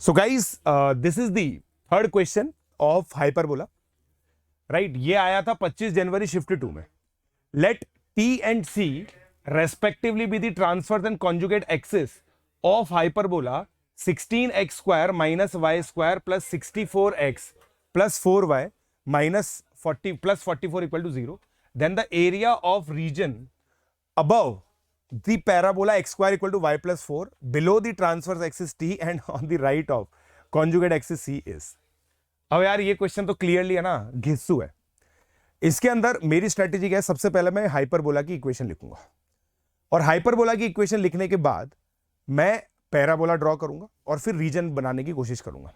So guys, this is the third question of hyperbola. Right ये आया था 25 जनवरी शिफ्ट 2 में. Let T and C respectively be the transverse and conjugate axis of hyperbola 16x square minus y square plus 64x plus 4y minus 40 plus 44 equal to 0. Then the area of region above the parabola x square equal to y plus 4 below the transverse axis t and on the right of conjugate axis c is. अब यार ये question तो clearly है ना घिस्सू है. इसके अंदर मेरी स्ट्रेटेजी क्या है, सबसे पहले मैं हाइपरबोला की इक्वेशन लिखूंगा और हाइपरबोला की इक्वेशन लिखने के बाद मैं पैराबोला ड्रॉ करूंगा और फिर रीजन बनाने की कोशिश करूंगा.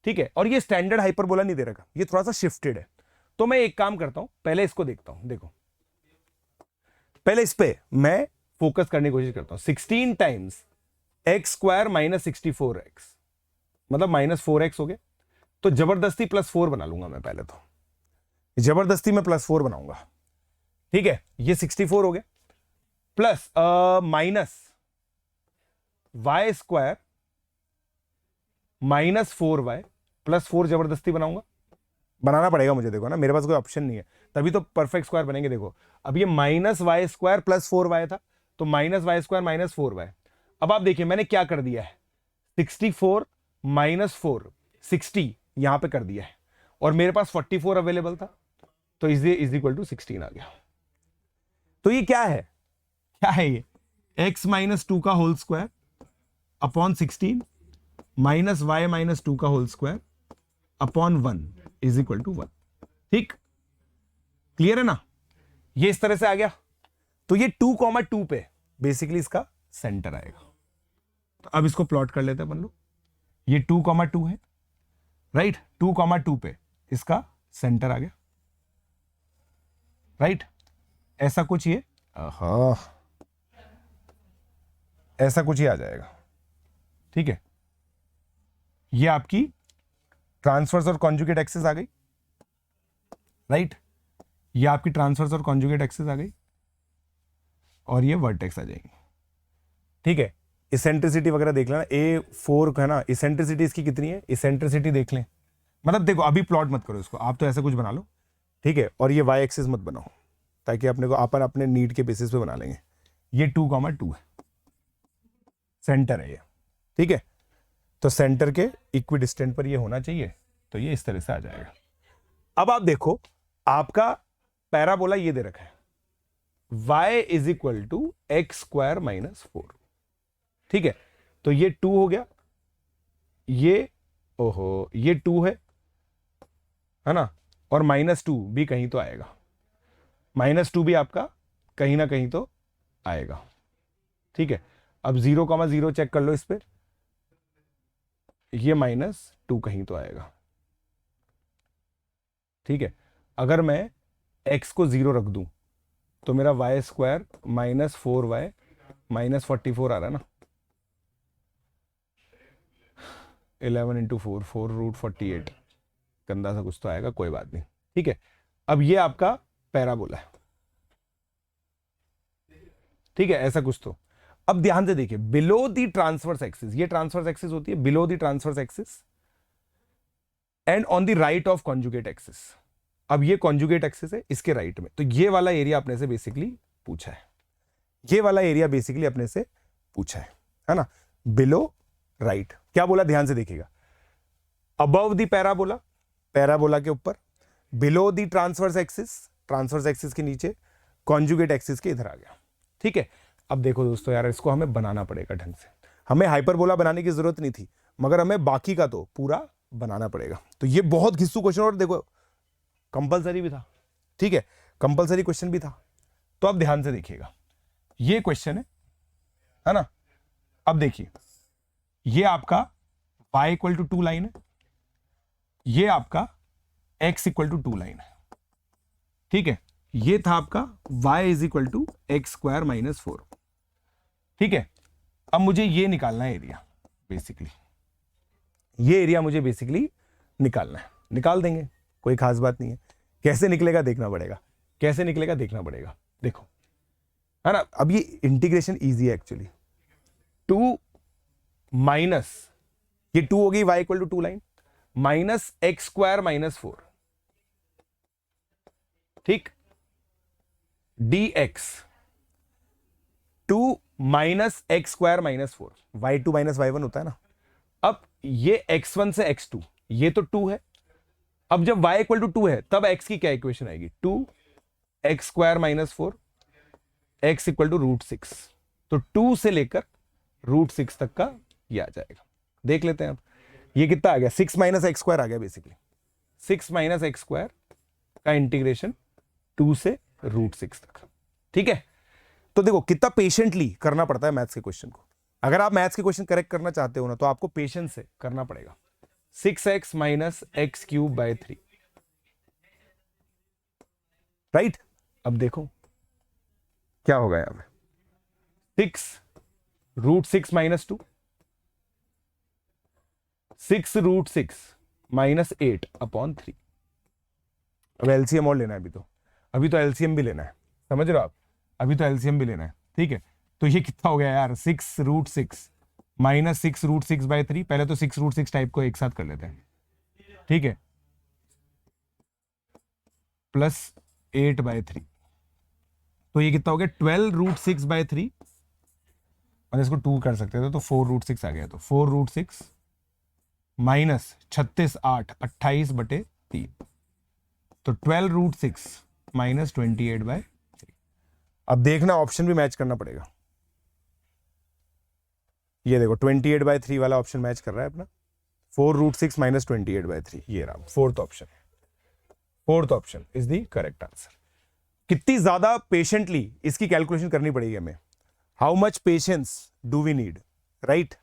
ठीक है, और ये स्टैंडर्ड हाइपरबोला नहीं दे रखा, ये थोड़ा सा शिफ्टेड है. तो मैं एक काम करता हूं, पहले इसको देखता हूं. देखो पहले इस पे मैं फोकस करने की कोशिश करता हूं. 16 times x square minus 64x मतलब माइनस 4x हो गया. तो जबरदस्ती प्लस 4 बना लूंगा मैं. पहले तो जबरदस्ती में प्लस 4 बनाऊंगा. ठीक है, ये 64 हो गया plus minus y square minus 4y plus 4 जबरदस्ती बनाऊंगा. बनाना पड़ेगा मुझे, देखो ना मेरे पास कोई ऑप्शन नहीं है, तभी तो परफेक्ट स्क्वायर बनेंगे. देखो अब ये minus y square plus 4y था, तो minus y square minus 4y. अब आप देखिए मैंने क्या कर दिया है, 64 माइनस 4 60 यहां पे कर दिया है और मेरे पास 44 अवेलेबल था, तो इज इक्वल टू 16 आ गया. तो ये क्या है, क्या है ये, x माइनस 2 का whole square upon 16 minus y minus 2 का whole square upon 1 is equal to 1. ठीक, क्लियर है ना. ये इस तरह से आ गया. तो ये 2,2 पे बेसिकली इसका सेंटर आएगा. तो अब इसको प्लॉट कर लेते हैं अपन लोग. ये 2,2 है, राइट. 2,2 पे इसका सेंटर आ गया, राइट. ऐसा कुछ ये ऐसा कुछ ही आ जाएगा. ठीक है, ये आपकी ट्रांसवर्स और कॉन्जुगेट एक्सिस आ गई, राइट. ये आपकी ट्रांसवर्स और कॉन्जुगेट एक्सिस आ गई और ये वर्टेक्स आ जाएंगी. ठीक है, इसेंट्रिसिटी वगैरह देख लेना. A4 है ना, इसेंट्रिसिटी इसकी कितनी है, इसेंट्रिसिटी देख लें. मतलब देखो अभी प्लॉट मत करो इसको, आप तो ऐसा कुछ बना लो. ठीक है, और ये वाई एक्सिस मत बनाओ ताकि अपने को अपन अपने नीड के बेसिस पे बना लेंगे. ये 2,2 है, सेंटर है ये. ठीक है, तो सेंटर के इक्विडिस्टेंट पर ये होना चाहिए, तो ये इस तरह से आ जाएगा. अब आप देखो आपका पैराबोला ये दे रखा है, y is equal to x square minus 4. ठीक है, तो ये 2 हो गया, ये ओहो ये 2 है ना, और -2 भी कहीं तो आएगा. -2 भी आपका कहीं ना कहीं तो आएगा. ठीक है, अब 0,0 चेक कर लो इस पे, ये -2 कहीं तो आएगा. ठीक है, अगर मैं x को 0 रख दूं तो मेरा y square minus 4y minus 44 आ रहा है ना. 11 इंटू 4 4√48 गंदा सा कुछ तो आएगा, कोई बात नहीं. ठीक है, अब ये आपका पैराबोला है. ठीक है, ऐसा कुछ तो. अब ध्यान से देखिए, बिलो द ट्रांसवर्स एक्सिस, ये ट्रांसवर्स एक्सिस होती है, below the transverse axis and on the right of conjugate axis. अब ये कॉन्जुगेट एक्सिस है इसके राइट में, तो ये वाला एरिया अपने से बेसिकली पूछा है. ये वाला एरिया बेसिकली अपने से पूछा है ना. बिलो राइट क्या बोला, ध्यान से देखिएगा. अबव द पैराबोला, पैराबोला के ऊपर, below the transverse axis, transverse axis के नीचे, कॉन्जुगेट एक्सिस के इधर आ गया. ठीक है, अब देखो दोस्तों यार इसको हमें बनाना पड़ेगा ढंग से. हमें हाइपरबोला बनाने की जरूरत नहीं थी, मगर हमें बाकी का तो पूरा बनाना पड़ेगा. तो ये बहुत घिस्सू क्वेश्चन, और देखो कंपलसरी भी था. ठीक है, कंपलसरी क्वेश्चन भी था. तो अब ध्यान से देखिएगा, ये क्वेश्चन है ना. अब देखिए ये आपका y इक्वल टू 2 लाइन है, ये आपका x इक्वल टू 2 लाइन है. ठीक है, ये था आपका y is equal to x square minus 4. ठीक है, अब मुझे ये निकालना है एरिया बेसिकली, ये एरिया मुझे बेसिकली निकालना है. निकाल देंगे, कोई खास बात नहीं है. कैसे निकलेगा देखना पड़ेगा, कैसे निकलेगा देखना पड़ेगा. देखो है ना, अब ये इंटीग्रेशन इजी है एक्चुअली. 2 माइनस ये 2 हो गई y equal to 2 line, minus x square minus 4, ठीक, dx 2 minus x square minus 4, y2 minus y1 होता है ना। अब ये x1 से x2, ये तो 2 है। अब जब y इक्वल टू 2 है तब x की क्या इक्वेशन आएगी, 2 x square minus 4 x equal to √6। तो 2 से लेकर √6 तक का ये आ जाएगा। देख लेते हैं अब ये कितना आ गया, 6 माइनस एक्स स्क्वायर आ गया बेसिकली, 6 माइनस एक्स स्क्वायर का इंटीग्रेशन 2 से √6 तक। ठीक है, तो देखो कितना पेशेंटली करना पड़ता है मैथ्स के क्वेश्चन को। अगर आप मैथ्स के क्वेश्चन करेक्ट करना चाहते हो ना तो आपको पेशेंस से करना पड़ेगा। 6x minus x cube by 3, right. अब देखो क्या होगा यहां पे, 6 √6 माइनस 2, 6 √6 माइनस 8 अपॉन 3। अब एलसीएम और लेना है अभी तो एलसीएम भी लेना है, समझ रहे हो आप, अभी तो एलसीएम भी लेना है। ठीक है, तो ये कितना हो गया यार, 6 √6 माइनस 6 √6 बाय 3। पहले तो 6 √6 टाइप को एक साथ कर लेते हैं, ठीक है, प्लस 8 बाय 3। तो ये कितना हो गया, 12 √6 बाय 3, और इसको 2 कर सकते थे तो 4 √6 आ गया। तो 4 √6 माइनस 36 8 28 बटे 3, तो 12 √6 माइनस 28 बाय 3। अब देखना ऑप्शन भी मैच करना पड़ेगा। ये देखो 28 बाय 3 वाला ऑप्शन मैच कर रहा है अपना, 4 √6 माइनस 28 बाय 3, ये रहा fourth option. Fourth option is the correct answer. कितनी ज्यादा पेशेंटली इसकी कैलकुलेशन करनी पड़ेगी हमें, how much patience do we need, right.